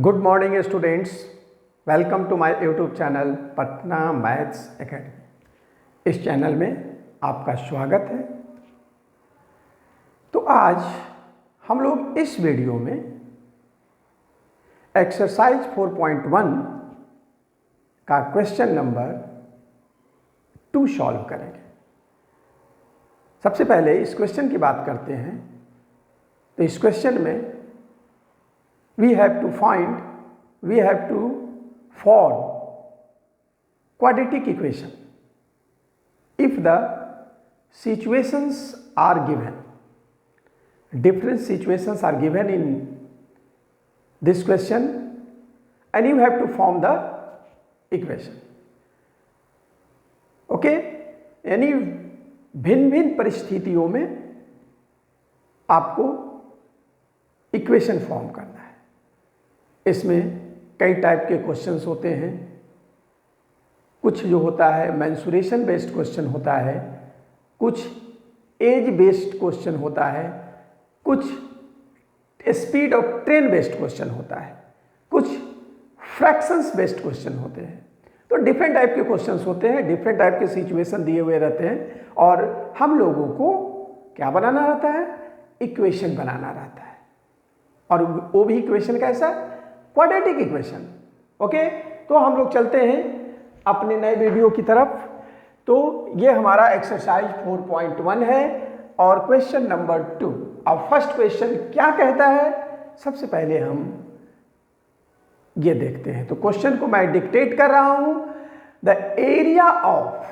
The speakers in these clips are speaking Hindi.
Good morning students, welcome to my YouTube channel Patna maths academy. इस चैनल में आपका स्वागत है। तो आज हम लोग इस वीडियो में एक्सरसाइज 4.1 का क्वेश्चन नंबर 2 सॉल्व करेंगे। सबसे पहले इस क्वेश्चन की बात करते हैं। तो इस क्वेश्चन में we have to form quadratic equation if the situations are given. Different situations are given in this question and you have to form the equation. Okay, यानी भिन्न भिन्न परिस्थितियों में आपको इक्वेशन फॉर्म करना है। इसमें कई टाइप के क्वेश्चंस होते हैं। कुछ जो होता है मेंसुरेशन बेस्ड क्वेश्चन होता है, कुछ एज बेस्ड क्वेश्चन होता है, कुछ speed of train based question होता है, कुछ फ्रैक्शंस बेस्ड क्वेश्चन होते हैं। तो डिफरेंट टाइप के क्वेश्चंस होते हैं, डिफरेंट टाइप के सिचुएशन दिए हुए रहते हैं और हम लोगों को क्या बनाना रहता है? इक्वेशन बनाना रहता है। और वो भी इक्वेशन कैसा? Quadratic equation. ओके, तो हम लोग चलते हैं अपने नए वीडियो की तरफ। तो ये हमारा एक्सरसाइज 4.1 है और क्वेश्चन नंबर 2। अब फर्स्ट क्वेश्चन क्या कहता है, सबसे पहले हम ये देखते हैं। तो क्वेश्चन को मैं डिक्टेट कर रहा हूं। The area of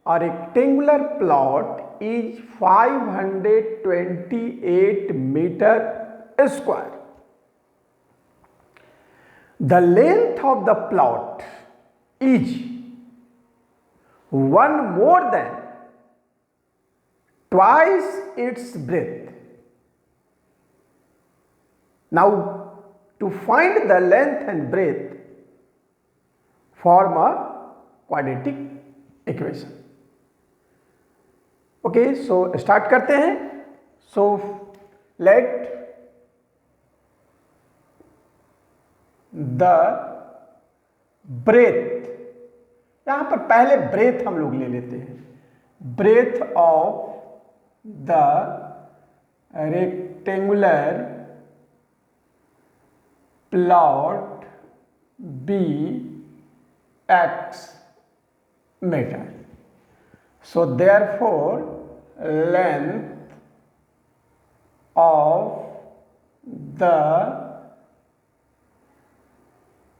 a rectangular plot is 528 metre square. The length of the plot is one more than twice its breadth. Now, to find the length and breadth, form a quadratic equation. Okay, so start करते हैं. So, let द ब्रेथ, यहां पर पहले ब्रेथ हम लोग ले लेते हैं। Breadth of the rectangular plot be x metre. So therefore length of the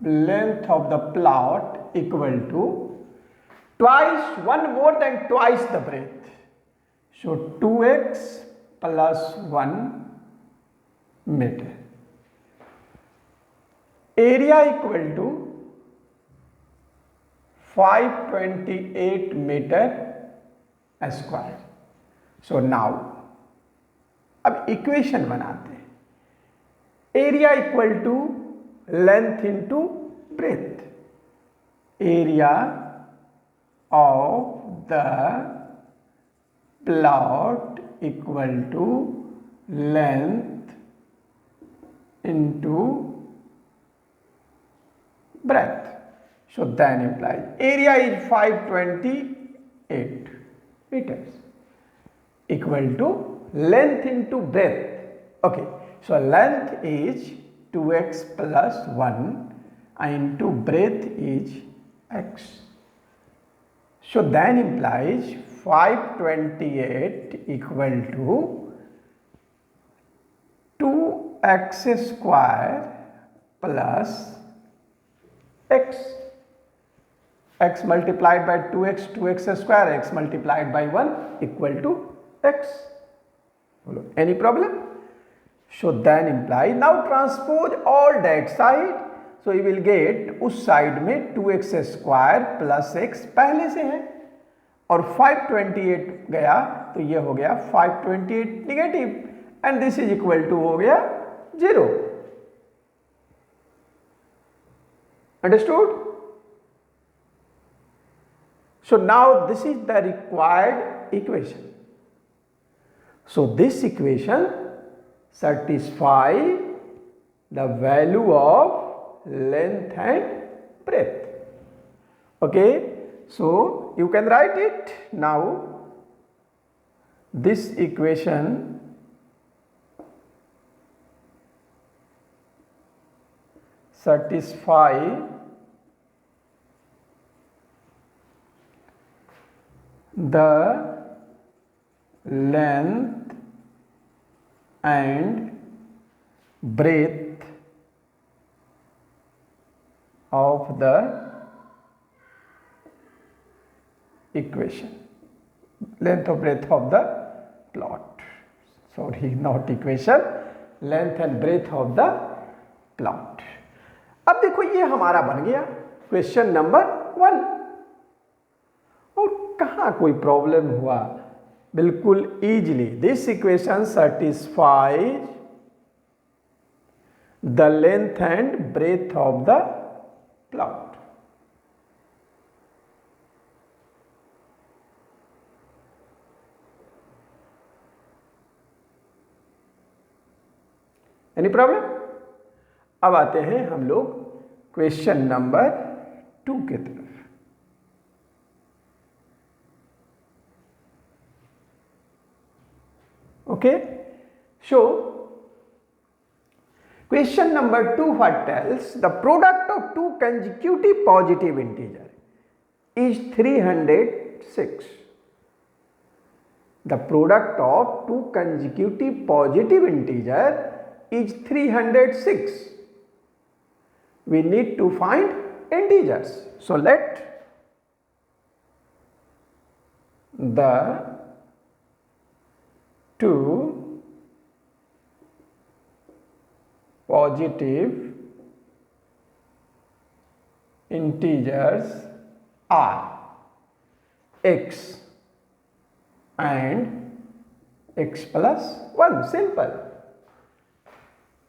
length of the plot equal to one more than twice the breadth. So 2x plus 1 meter. Area equal to 528 meter square. So now अब इक्वेशन बनाते हैं। Area equal to length into breadth. Area of the plot equal to length into breadth. So then implies area is 528 meters equal to length into breadth. Okay, so length is 2x plus 1 into breadth is x. So then implies 528 equal to 2x square plus x. X multiplied by 2x, 2x square, x multiplied by 1 equal to x. Any problem? So then imply, now transpose all that side. So you will get उस साइड में 2x square plus x पहले से है और 528 गया तो ये हो गया 528 negative and this is equal to हो गया 0. Understood? So now this is the required equation. So this equation satisfy the value of length and breadth. Okay, so you can write it now. This equation satisfy the length and breadth of the equation, length or breadth of the plot. Sorry, not equation, length and breadth of the plot. अब देखो ये हमारा बन गया क्वेश्चन नंबर 1। और कहाँ कोई प्रॉब्लम हुआ, बिल्कुल easily this equation satisfies the length and breadth of the plot. Any problem? अब आते हैं हम लोग क्वेश्चन नंबर 2 की तरफ। Okay, so question number 2 what tells the product of two consecutive positive integer is 306. The product of two consecutive positive integer is 306. We need to find integers. So let the two positive integers are x and x plus 1. Simple.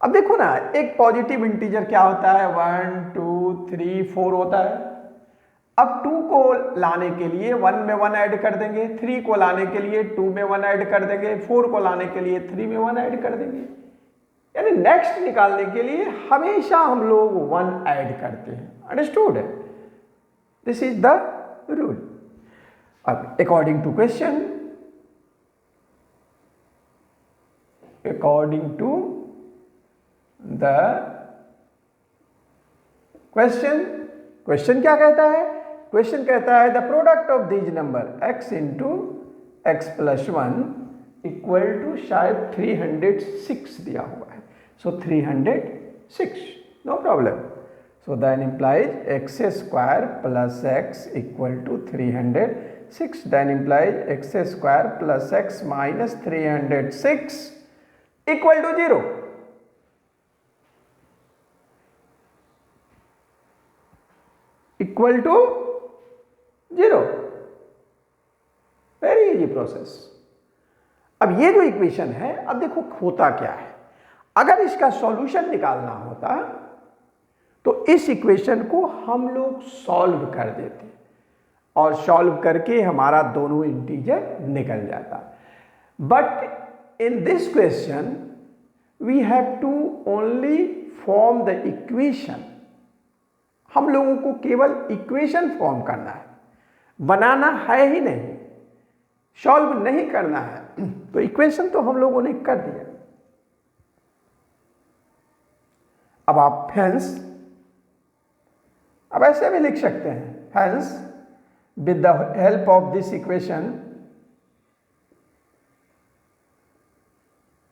अब देखो ना, एक पॉजिटिव इंटीजर क्या होता है, 1 2 3 4 होता है। अब 2 को लाने के लिए 1 में 1 ऐड कर देंगे, 3 को लाने के लिए 2 में 1 ऐड कर देंगे, 4 को लाने के लिए 3 में 1 ऐड कर देंगे। यानी नेक्स्ट निकालने के लिए हमेशा हम लोग 1 ऐड करते हैं। Understood? This is the rule. अब according to question, according to the question क्या कहता है? क्वेश्चन कहता है the product of these number x into x plus 1 equal to शायद 306 दिया हुआ है। So 306, no problem. So then implies x square plus x equal to 306, then implies x square plus x minus 306 equal to 0। Equal to 0। Very easy process. अब ये जो इक्वेशन है, अब देखो होता क्या है, अगर इसका सॉल्यूशन निकालना होता तो इस इक्वेशन को हम लोग सॉल्व कर देते और सॉल्व करके हमारा दोनों इंटीजर निकल जाता। But in this question we have to only form the equation. हम लोगों को केवल इक्वेशन फॉर्म करना है, बनाना है ही नहीं, सॉल्व नहीं करना है। तो इक्वेशन तो हम लोगों ने कर दिया। अब आप हेंस, अब ऐसे भी लिख सकते हैं, hence with the help of this equation,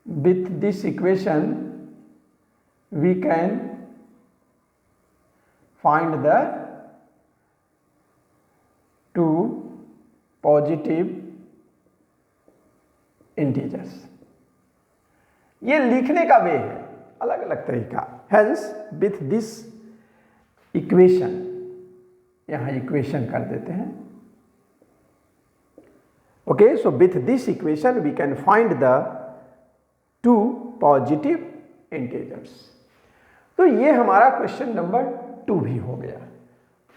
with this equation we can find the two positive integers। ये लिखने का वे है, अलग अलग तरीका। Hence with this equation, यहां इक्वेशन कर देते हैं। Okay, so with this equation we can find the two positive integers। तो ये हमारा क्वेश्चन नंबर 2 भी हो गया।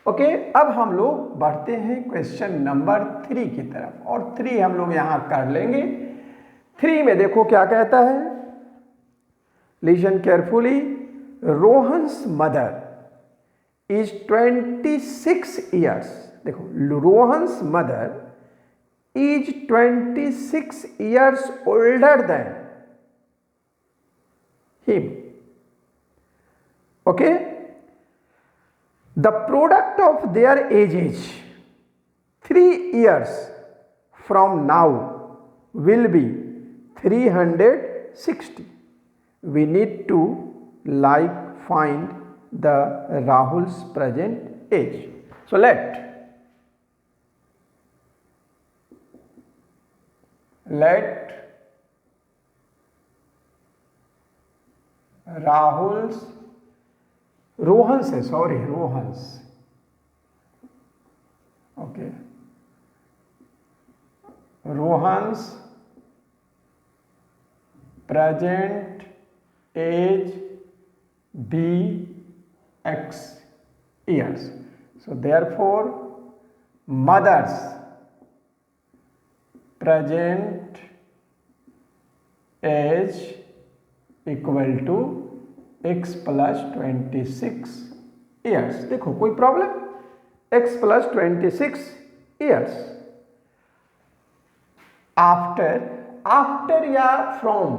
ओके, अब हम लोग बढ़ते हैं क्वेश्चन नंबर 3 की तरफ, और 3 हम लोग यहां कर लेंगे। 3 में देखो क्या कहता है, listen carefully. Rohan's mother is 26 years, देखो Rohan's mother is 26 years older than him. Okay, the product of their ages 3 years from now will be 360. We need to find the Rahul's present age. So let Rahul's, Rohan's है, sorry, Rohan's, okay, Rohan's present age be X years. So therefore mother's present age equal to x plus 26 years. देखो कोई problem, x plus 26 years. After या from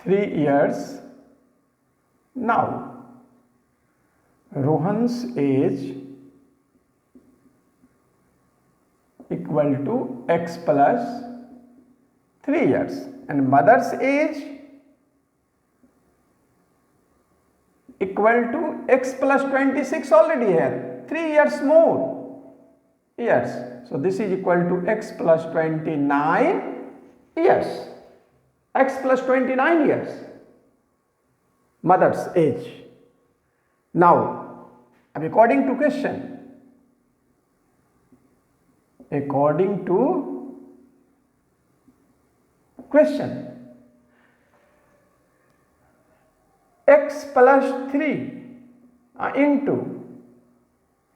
3 years now. Rohan's age equal to x plus 3 years and mother's age equal to x plus 26 already here, 3 years more years. So this is equal to x plus 29 years, x plus 29 years mother's age. Now according to question, x plus 3 into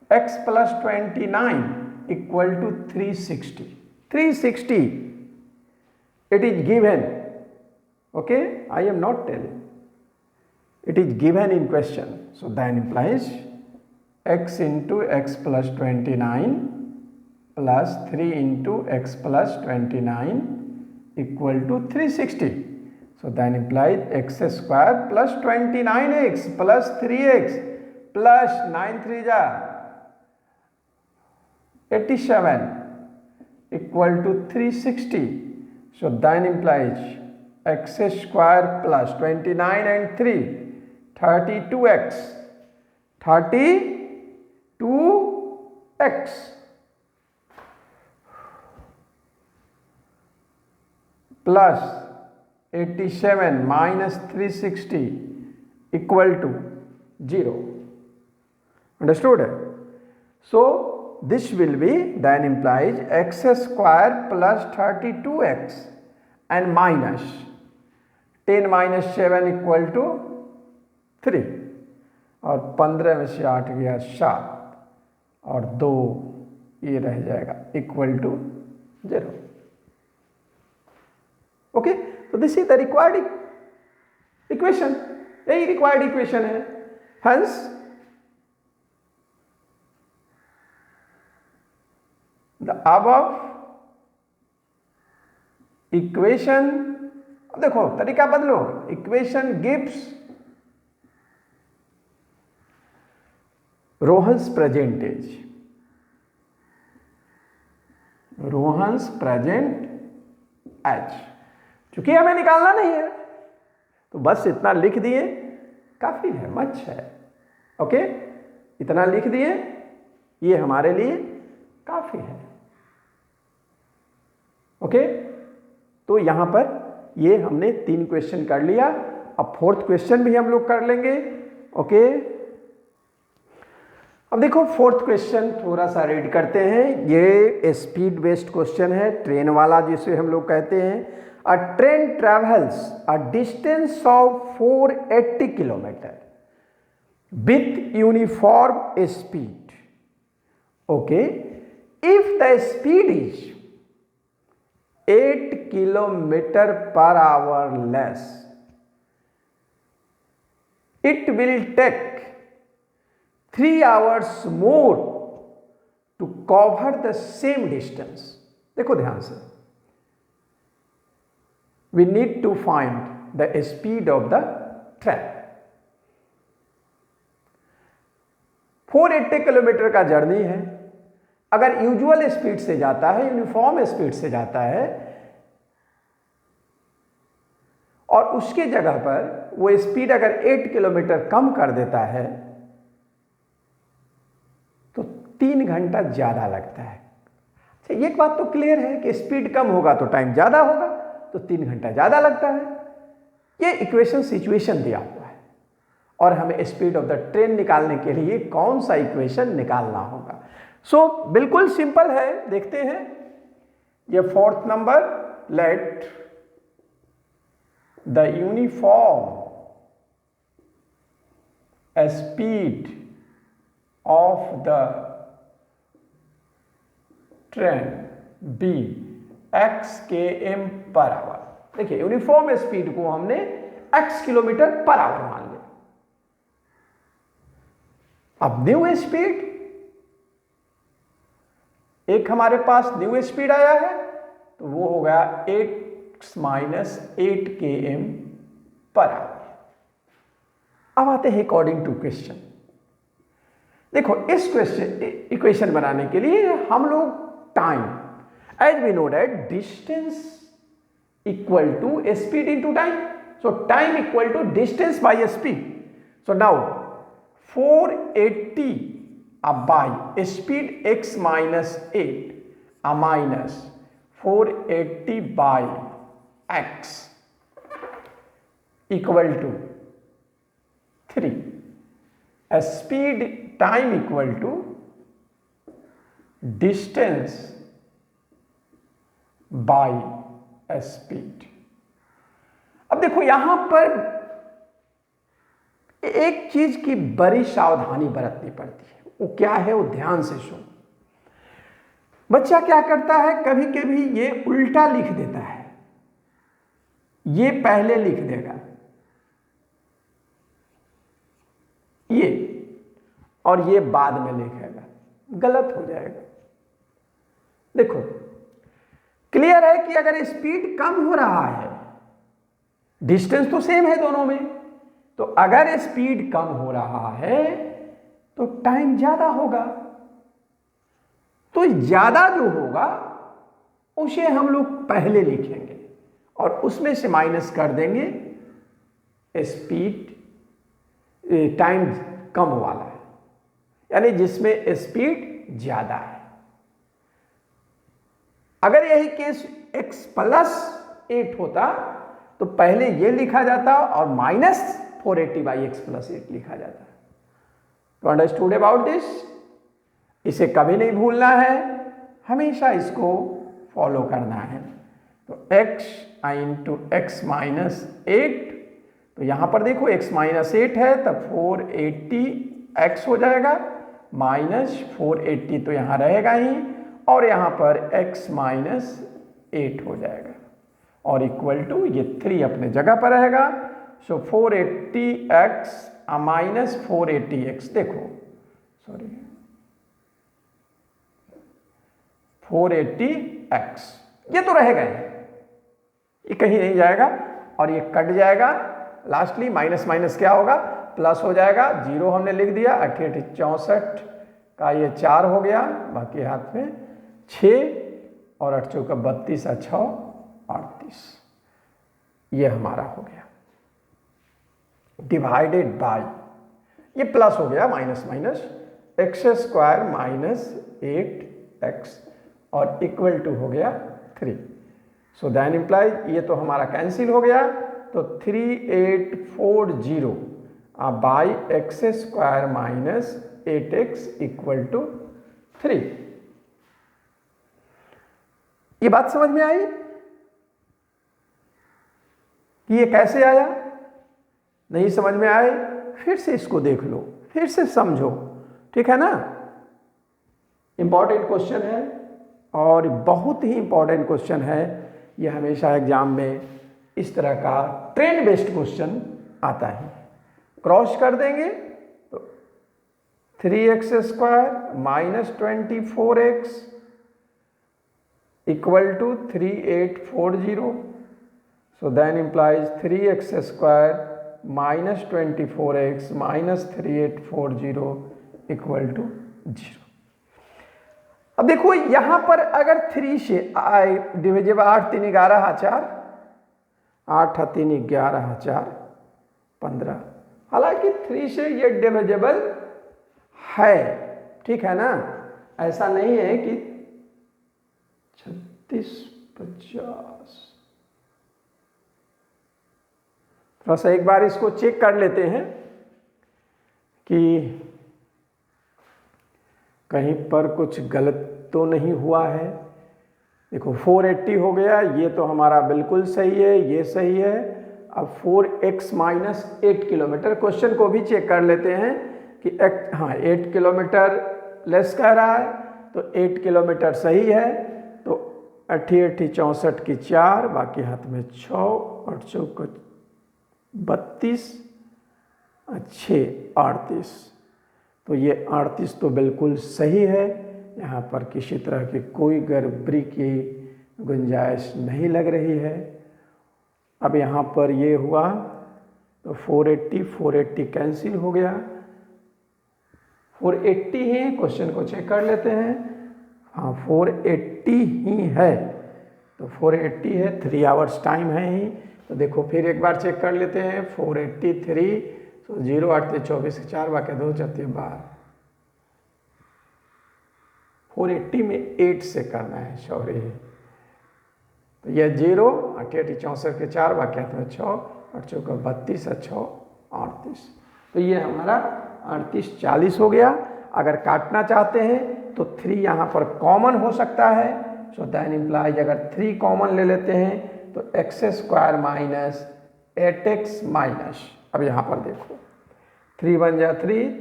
x plus 29 equal to 360. 360 it is given, okay, I am not telling, it is given in question. So that implies x into x plus 29 plus 3 into x plus 29 equal to 360. So that implies x square plus 29x plus 3x plus 9 3 ja 87 equal to 360. So that implies x square plus 29 and 3 32x plus 87 minus 360 equal to 0. Understood? So this will be, then implies x square plus 32x and minus 10 minus 7 equal to 3 और 15 में से 8 गया 7 और 2 ये रह जाएगा इक्वल टू 0. ओके, तो this is the required equation, यही रिक्वायर्ड इक्वेशन है. हेंस द अबव इक्वेशन, देखो तरीका बदलो, equation gives Rohan's present age, Rohan's present age, चूंकि हमें निकालना नहीं है तो बस इतना लिख दिए काफी है, मच है. ओके, इतना लिख दिए, ये हमारे लिए काफी है. ओके, तो यहां पर ये हमने 3 क्वेश्चन कर लिया. अब 4th क्वेश्चन भी हम लोग कर लेंगे. ओके, अब देखो 4th क्वेश्चन थोड़ा सा रीड करते हैं. ये स्पीड बेस्ड क्वेश्चन है, ट्रेन वाला जिसे हम लोग कहते हैं. A train travels a distance of 480 km with uniform speed. Okay, if the speed is 8 km per hour less, it will take 3 hours more to cover the same distance. देखो ध्यान से, we need to find the speed of the train. 480 kilometre का जर्नी है। अगर यूजुअल स्पीड से जाता है, यूनिफॉर्म स्पीड से जाता है, और उसके जगह पर वो स्पीड अगर 8 किलोमीटर कम कर देता है तो 3 घंटा ज़्यादा लगता है। अच्छा, एक बात तो क्लियर है कि स्पीड कम होगा तो टाइम ज़्यादा होगा, तो 3 घंटा ज़्यादा लगता है। ये इक्वेशन सिचुएशन दिया हुआ है और हमें स्पीड ऑफ द ट्रेन निकालने के लिए कौन सा इक्वेशन निकालना होगा। सो बिल्कुल सिंपल है, देखते हैं। ये 4th number, let the uniform speed of the train be x km per hour. देखिए, यूनिफॉर्म स्पीड को हमने x किलोमीटर पर आवर मान लिया। अब न्यू स्पीड, एक हमारे पास न्यू स्पीड आया है तो वो हो गया 8 km पर आवर। अब आते हैं अकॉर्डिंग टू क्वेश्चन। देखो, इस क्वेश्चन इक्वेशन बनाने के लिए हम लोग time, as we know that distance equal to speed into time, so time equal to distance by speed. So now 480 by speed x minus 8 minus 480 by x equal to 3. Speed time equal to distance by speed. अब देखो, यहां पर एक चीज की बड़ी सावधानी बरतनी पड़ती है। वो क्या है, वो ध्यान से सुनो। बच्चा क्या करता है, कभी कभी ये उल्टा लिख देता है, ये पहले लिख देगा ये, और ये बाद में लिखेगा, गलत हो जाएगा। देखो, क्लियर है कि अगर स्पीड कम हो रहा है, डिस्टेंस तो सेम है दोनों में, तो अगर स्पीड कम हो रहा है तो टाइम ज्यादा होगा। तो ज्यादा जो होगा उसे हम लोग पहले लिखेंगे और उसमें से माइनस कर देंगे स्पीड, टाइम कम वाला है, यानी जिसमें स्पीड ज्यादा है। अगर यही केस x + 8 होता तो पहले ये लिखा जाता और माइनस 480 by x + 8 लिखा जाता। तो अंडरस्टूड अबाउट दिस? इसे कभी नहीं भूलना है, हमेशा इसको फॉलो करना है। तो x × x - 8, तो यहां पर देखो x - 8 है तब 480x हो जाएगा, माइनस 480 तो यहां रहेगा ही, और यहां पर x - 8 हो जाएगा, और इक्वल टू ये 3 अपने जगह पर रहेगा। सो 480x माइनस 480x, देखो सॉरी 480x, ये तो रहेगा ही, ये कहीं नहीं जाएगा और ये कट जाएगा। लास्टली माइनस माइनस क्या होगा, प्लस हो जाएगा। 0 हमने लिख दिया, 88 64 का ये 4 हो गया, बाकी हाथ में 6 और 8 चौका 32 और 6 38, ये हमारा हो गया। डिवाइडेड बाय, ये प्लस हो गया, माइनस माइनस x² - 8x और इक्वल टू हो गया 3। सो दैट इम्प्लाइज, ये तो हमारा कैंसिल हो गया, तो 3840 by x² - 8x equal to 3। ये बात समझ में आई कि ये कैसे आया? नहीं समझ में आए, फिर से इसको देख लो, फिर से समझो, ठीक है ना? इंपॉर्टेंट क्वेश्चन है और बहुत ही इंपॉर्टेंट क्वेश्चन है। ये हमेशा एग्जाम में इस तरह का ट्रेंड बेस्ड क्वेश्चन आता है। क्रॉस कर देंगे तो 3x² minus 24x equal to 3840. So then implies 3x² minus 24x minus 3840 equal to 0. अब देखो यहां पर अगर 3 से डिविजिबल 8 3 11 4 8 3 11 4 15. हालांकि 3 से ये डिविजिबल है, ठीक है ना, ऐसा नहीं है कि 36 50. थोड़ा सा एक बार इसको चेक कर लेते हैं कि कहीं पर कुछ गलत तो नहीं हुआ है. देखो 480 हो गया, ये तो हमारा बिल्कुल सही है, ये सही है. अब 4x माइनस 8 किलोमीटर, क्वेश्चन को भी चेक कर लेते हैं कि हाँ 8 किलोमीटर लेस कह रहा है तो 8 किलोमीटर सही है. तो 88 64 की 4, बाकी हाथ में 6 और 4 32 6 38. तो ये 38 तो बिल्कुल सही है. यहाँ पर किसी तरह की कोई गड़बड़ी की गुंजाइश नहीं लग रही है. अब यहाँ पर ये हुआ तो 480 कैंसिल हो गया. 480 ही, क्वेश्चन को चेक कर लेते हैं. हाँ 480 ही है, तो 480 है, 3 आवर्स टाइम है ही. तो देखो फिर एक बार चेक कर लेते हैं. 483 तो 0 8 24 4 बाकी 2 4 12. 480 में 8 से करना है, सॉरी. तो यह 0 8 64 के 4 बाकी में 6 और 4 32 और 6 38. तो ये हमारा 38 40 हो गया. अगर काटना चाहते हैं तो 3 यहाँ पर कॉमन हो सकता है. सो दैट इम्प्लाइज अगर 3 कॉमन ले लेते हैं तो x² माइनस 8x माइनस, अब यहाँ पर देखो 3 1 जा 3,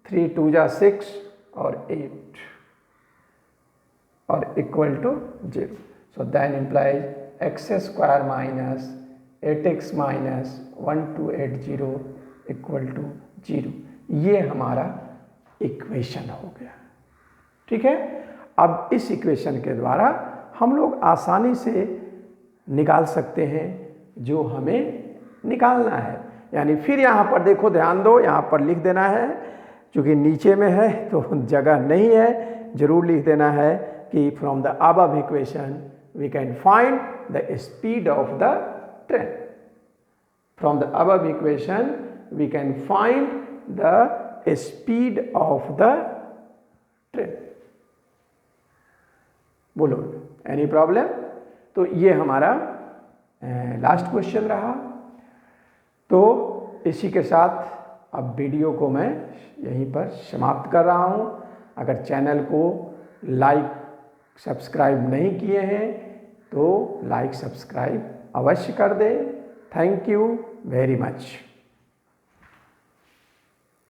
3 2 जा 6 और 8 और equal to 0. So that implies x² minus 8x minus 1280 equal to 0. ये हमारा इक्वेशन हो गया, ठीक है. अब इस इक्वेशन के द्वारा हम लोग आसानी से निकाल सकते हैं जो हमें निकालना है. यानी फिर यहाँ पर देखो, ध्यान दो, यहाँ पर लिख देना है, क्योंकि नीचे में है तो जगह नहीं है, जरूर लिख देना है कि from the above equation we can find the speed of the train. From the above equation we can find the speed of the train. बोलो, एनी प्रॉब्लम? तो ये हमारा लास्ट क्वेश्चन रहा. तो इसी के साथ अब वीडियो को मैं यहीं पर समाप्त कर रहा हूँ. अगर चैनल को लाइक सब्सक्राइब नहीं किए हैं तो लाइक सब्सक्राइब अवश्य कर दें. Thank you very much.